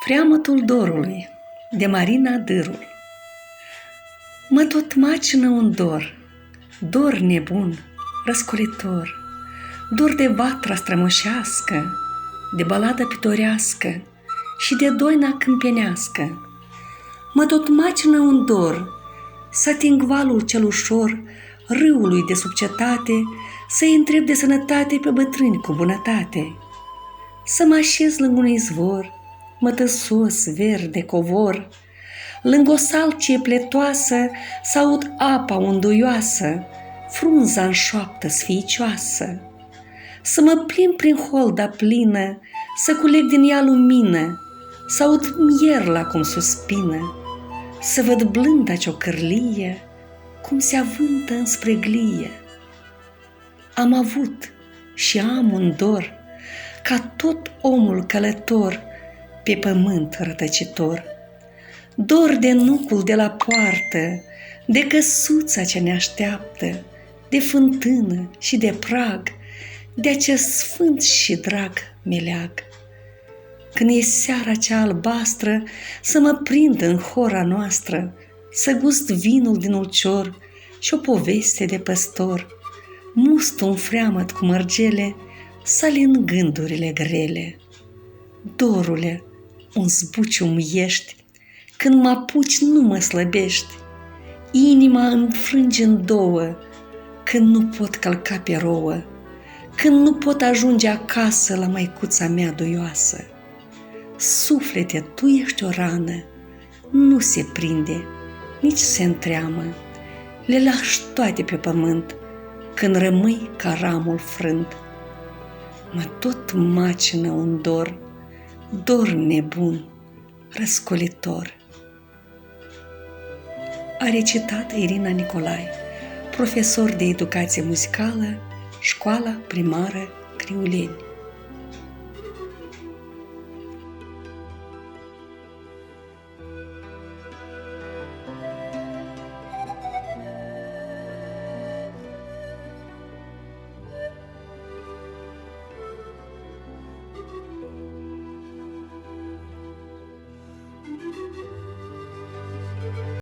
Freamătul dorului, de Marina Dârul. Mă tot macină un dor nebun, răscolitor, dor de vatra strămoșească, de baladă pitorească și de doina câmpenească. Mă tot macină un dor să ating valul cel ușor râului de sub cetate, să-i întreb de sănătate pe bătrâni cu bunătate. Să mă așez lângă un izvor, mătăsos, verde, covor, lângă o salcie pletoasă, să aud apa unduioasă, frunza în șoaptă sfiicioasă. Să mă plimb prin holda plină, să culeg din ea lumină, să aud mierla cum suspină, să văd blânda ciocârlie, cum se avântă înspre glie. Am avut și am un dor, ca tot omul călător, pe pământ rătăcitor. Dor de nucul de la poartă, de căsuța ce ne așteaptă, de fântână și de prag, de acest sfânt și drag meleag. Când e seara cea albastră, să mă prind în hora noastră, să gust vinul din ulcior și o poveste de păstor, must un freamăt cu mărgele, sali-n gândurile grele. Dorule, un zbucium ești, când mă apuci nu mă slăbești, inima îmi frânge în două, când nu pot călca pe rouă, când nu pot ajunge acasă la măicuța mea duioasă. Suflete, tu ești o rană, nu se prinde, nici se întreamă, le lași toate pe pământ, când rămâi ca ramul frânt. Mă tot macină un dor nebun, răscolitor. A recitat Irina Nicolae, profesor de educație muzicală, Școala Primară Criuleni.